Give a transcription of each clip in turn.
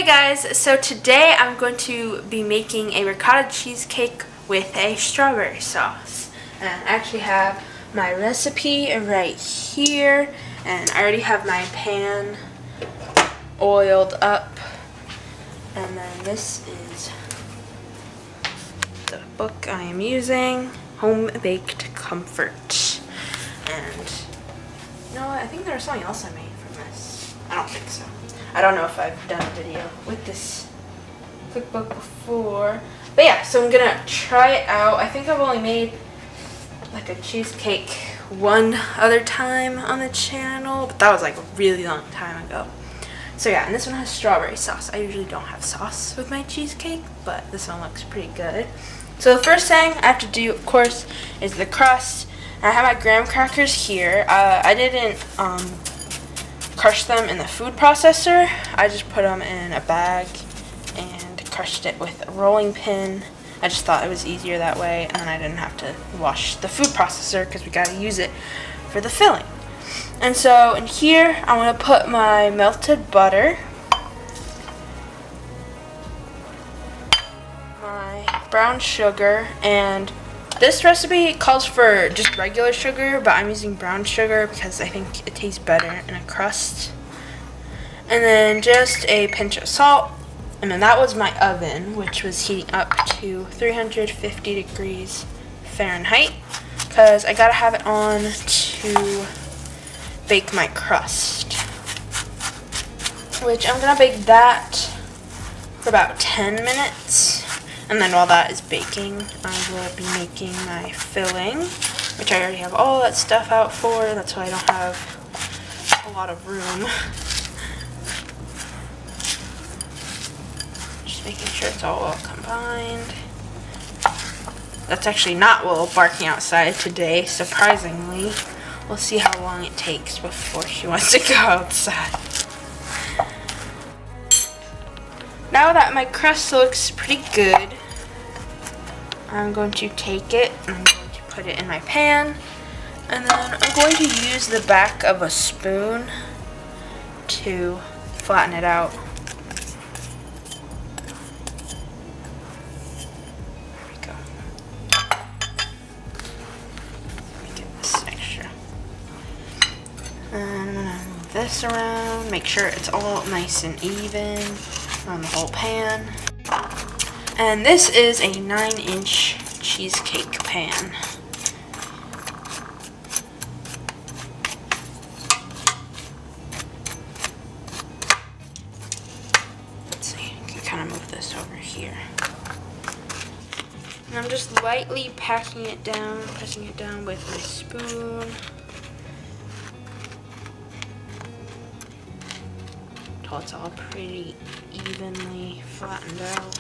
guys, so today I'm going to be making a ricotta cheesecake with a strawberry sauce. And I actually have my recipe right here, and I already have my pan oiled up. And then this is the book I am using, Home Baked Comfort. And you know what, I think there was something else I made from this. I don't think so. I don't know if I've done a video with this cookbook before. But yeah, so I'm gonna try it out. I think I've only made like a cheesecake one other time on the channel, but that was like a really long time ago. So yeah, and this one has strawberry sauce. I usually don't have sauce with my cheesecake, but this one looks pretty good. So the first thing I have to do, of course, is the crust. I have my graham crackers here. I didn't crush them in the food processor. I just put them in a bag and crushed it with a rolling pin. I just thought it was easier that way, and then I didn't have to wash the food processor because we gotta use it for the filling. And so in here, I'm gonna put my melted butter, my brown sugar, and this recipe calls for just regular sugar, but I'm using brown sugar because I think it tastes better in a crust. And then just a pinch of salt. And then that was my oven, which was heating up to 350 degrees Fahrenheit because I gotta have it on to bake my crust, which I'm gonna bake that for about 10 minutes. And then while that is baking, I will be making my filling, which I already have all that stuff out for. That's why I don't have a lot of room. Just making sure it's all well combined. That's actually not Willow barking outside today, surprisingly. We'll see how long it takes before she wants to go outside. Now that my crust looks pretty good, I'm going to take it and I'm going to put it in my pan, and then I'm going to use the back of a spoon to flatten it out. There we go. Let me get this extra. And I'm going to move this around, make sure it's all nice and even on the whole pan. And this is a 9-inch cheesecake pan. Let's see, I can kind of move this over here. And I'm just lightly packing it down, pressing it down with my spoon. Until it's all pretty evenly flattened out.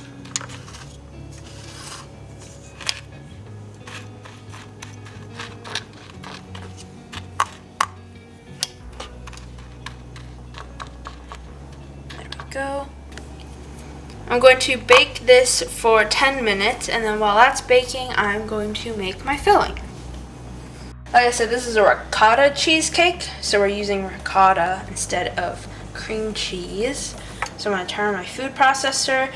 Go. I'm going to bake this for 10 minutes, and then while that's baking, I'm going to make my filling. Like I said, this is a ricotta cheesecake, so we're using ricotta instead of cream cheese. So I'm going to turn on my food processor,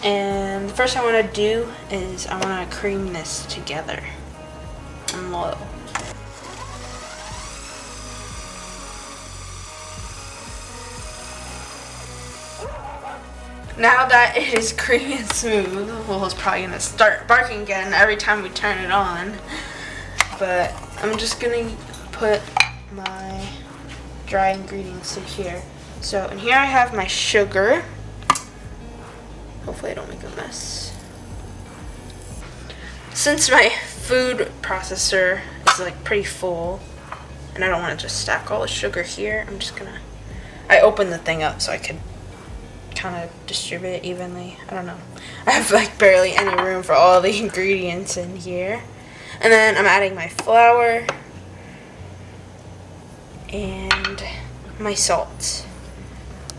and the first thing I want to do is I want to cream this together on low. Now that it is creamy and smooth, Willow's probably going to start barking again every time we turn it on. But I'm just going to put my dry ingredients in here. So in here I have my sugar. Hopefully I don't make a mess. Since my food processor is like pretty full, and I don't want to just stack all the sugar here, I'm just going to... I opened the thing up so I could kind of distribute it evenly. I don't know. I have like barely any room for all the ingredients in here. And then I'm adding my flour and my salt.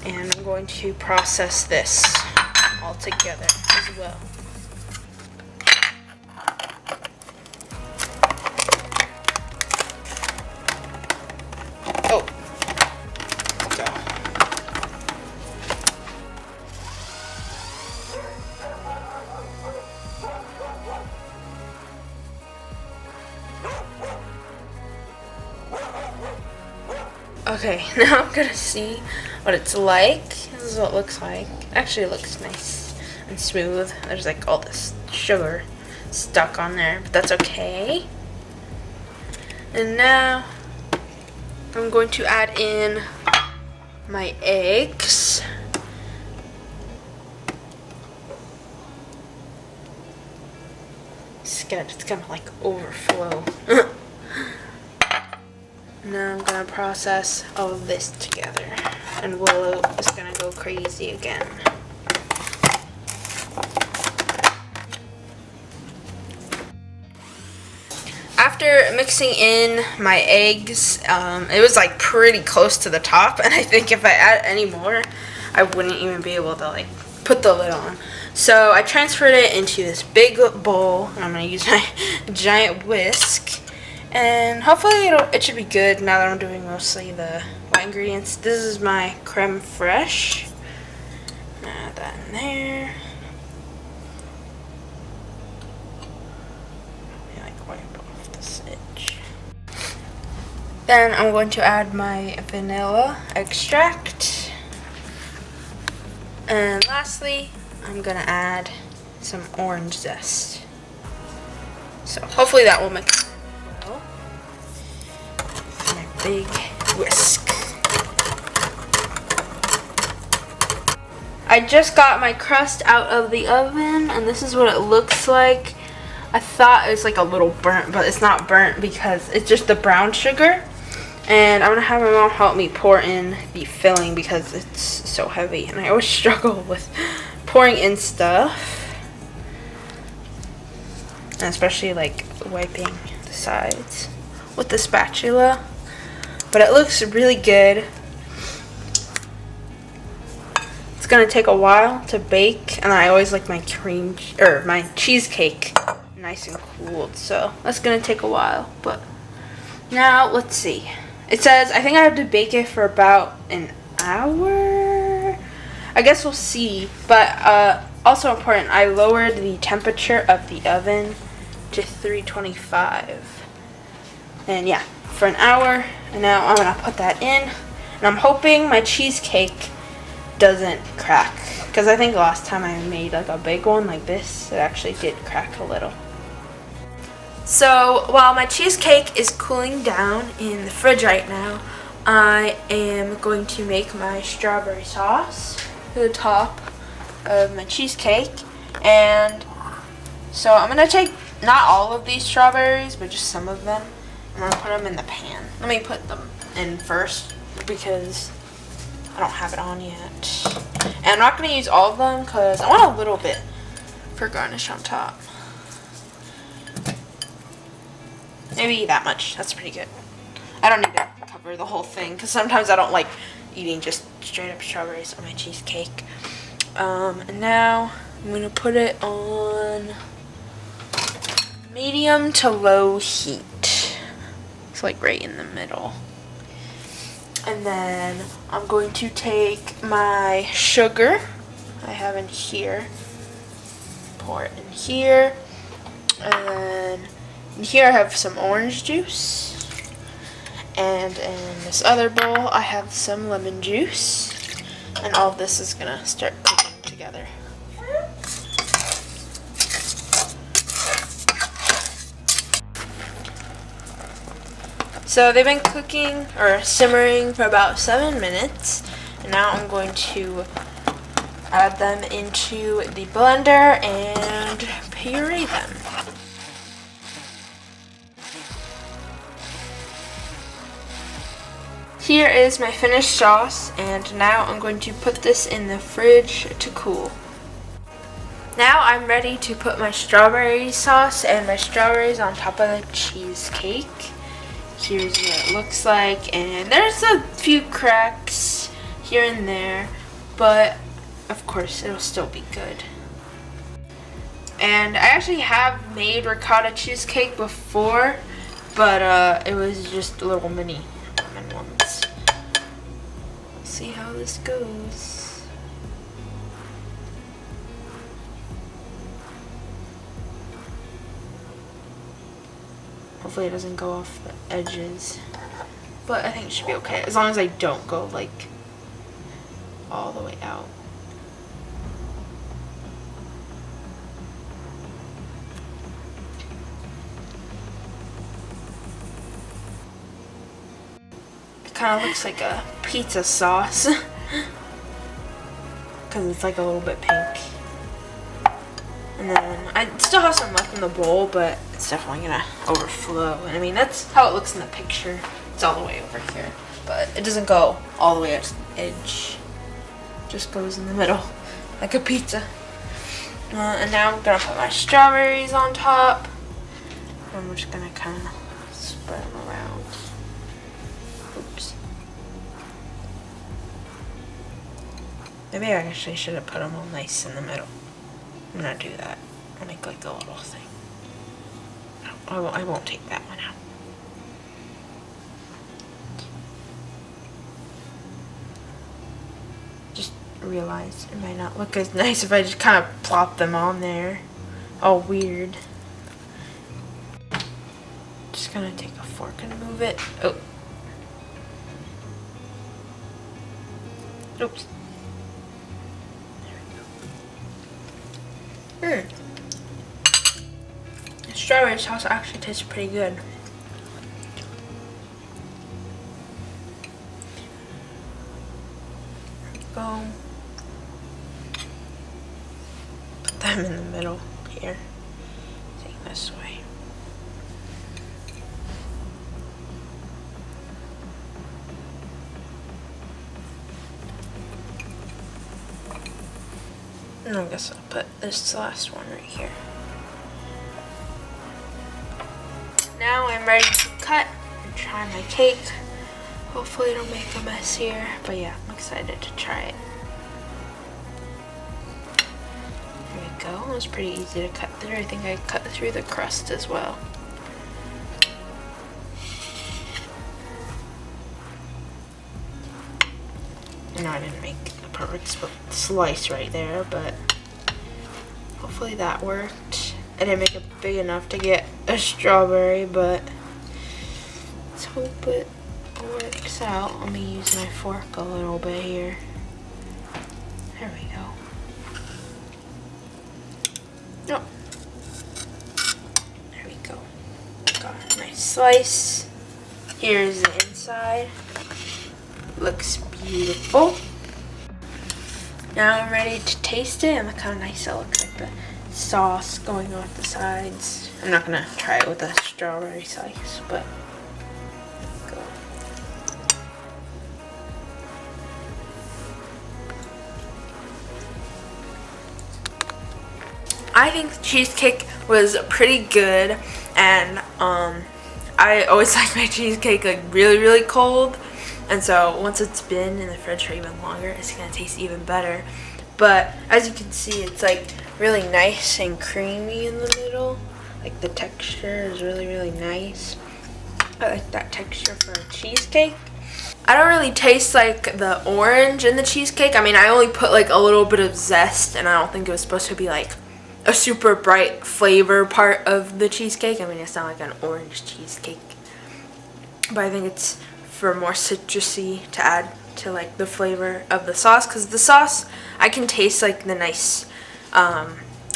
And I'm going to process this all together as well. Okay, now I'm gonna see what it's like. This is what it looks like. Actually, it looks nice and smooth. There's like all this sugar stuck on there, but that's okay. And now I'm going to add in my eggs. It's gonna like overflow. Now I'm gonna process all of this together, and Willow is gonna go crazy again. After mixing in my eggs, it was like pretty close to the top, and I think if I add any more, I wouldn't even be able to like put the lid on. So I transferred it into this big bowl, and I'm gonna use my giant whisk, and hopefully it should be good now that I'm doing mostly the wet ingredients. This is my creme fraiche. Add that in there. Then I'm going to add my vanilla extract. And lastly, I'm going to add some orange zest. So hopefully that will mix it well. My big whisk. I just got my crust out of the oven, and this is what it looks like. I thought it was like a little burnt, but it's not burnt because it's just the brown sugar. And I'm going to have my mom help me pour in the filling because it's so heavy. And I always struggle with pouring in stuff. And especially like wiping the sides with the spatula. But it looks really good. It's going to take a while to bake. And I always like my my cheesecake nice and cooled. So that's going to take a while. But now let's see. It says I think I have to bake it for about an hour. I guess we'll see. But also important, I lowered the temperature of the oven to 325. And yeah, for an hour. And now I'm going to put that in. And I'm hoping my cheesecake doesn't crack. Because I think the last time I made like a big one like this, it actually did crack a little. So while my cheesecake is cooling down in the fridge right now, I am going to make my strawberry sauce for the top of my cheesecake. And so I'm going to take not all of these strawberries, but just some of them. I'm going to put them in the pan. Let me put them in first because I don't have it on yet. And I'm not going to use all of them because I want a little bit for garnish on top. Maybe that much. That's pretty good. I don't need to cover the whole thing because sometimes I don't like eating just straight up strawberries on my cheesecake. And now I'm going to put it on medium to low heat. It's like right in the middle. And then I'm going to take my sugar I have in here, pour it in here, and in here I have some orange juice, and in this other bowl I have some lemon juice, and all of this is gonna start cooking together. So they've been cooking or simmering for about 7 minutes, and now I'm going to add them into the blender and puree them. Here is my finished sauce, and now I'm going to put this in the fridge to cool. Now I'm ready to put my strawberry sauce and my strawberries on top of the cheesecake. Here's what it looks like, and there's a few cracks here and there, but of course it'll still be good. And I actually have made ricotta cheesecake before, but it was just little mini ones. Let's see how this goes. Hopefully it doesn't go off the edges. but I think it should be okay as long as I don't go like all the way out. It kind of looks like a pizza sauce because it's like a little bit pink. And then I still have some left in the bowl, but it's definitely gonna overflow. And I mean, that's how it looks in the picture. It's all the way over here, but it doesn't go all the way out to the edge. It just goes in the middle, like a pizza. And now I'm gonna put my strawberries on top. And we're just gonna kind of spread them around. Oops. Maybe I actually should have put them all nice in the middle. I'm gonna do that. I'll make like a little thing. No, I won't take that one out. Just realized it might not look as nice if I just kind of plop them on there. All weird. Just gonna take a fork and move it. Oh. Oops. The strawberry sauce actually tastes pretty good. There we go. Put them in the middle here. Take this way. And I guess I'll put this last one right here. Now I'm ready to cut and try my cake. Hopefully it'll make a mess here, but yeah, I'm excited to try it. There we go. It was pretty easy to cut through. I think I cut through the crust as well. No, I didn't make a perfect slice right there, but hopefully that worked. I didn't make it big enough to get a strawberry, but let's hope it works out. Let me use my fork a little bit here. There we go. Oh. There we go. Got a nice slice. Here's the inside. Looks beautiful. Now I'm ready to taste it, and look how nice it looks, like the sauce going off the sides. I'm not gonna try it with a strawberry slice, but go. I think the cheesecake was pretty good, and I always like my cheesecake like really cold. And so once it's been in the fridge for even longer, it's gonna taste even better. But as you can see, it's like really nice and creamy in the middle. Like the texture is really nice. I like that texture for a cheesecake. I don't really taste like the orange in the cheesecake. I mean, I only put like a little bit of zest, and I don't think it was supposed to be like a super bright flavor part of the cheesecake. I mean, it's not like an orange cheesecake. But I think it's for more citrusy to add to like the flavor of the sauce, because the sauce I can taste like the nice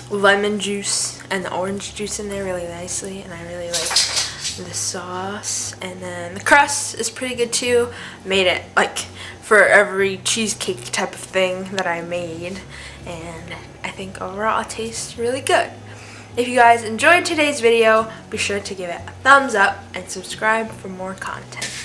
lemon juice and the orange juice in there really nicely, and I really like the sauce. And then the crust is pretty good too. Made it like for every cheesecake type of thing that I made, and I think overall it tastes really good. If you guys enjoyed today's video, be sure to give it a thumbs up and subscribe for more content.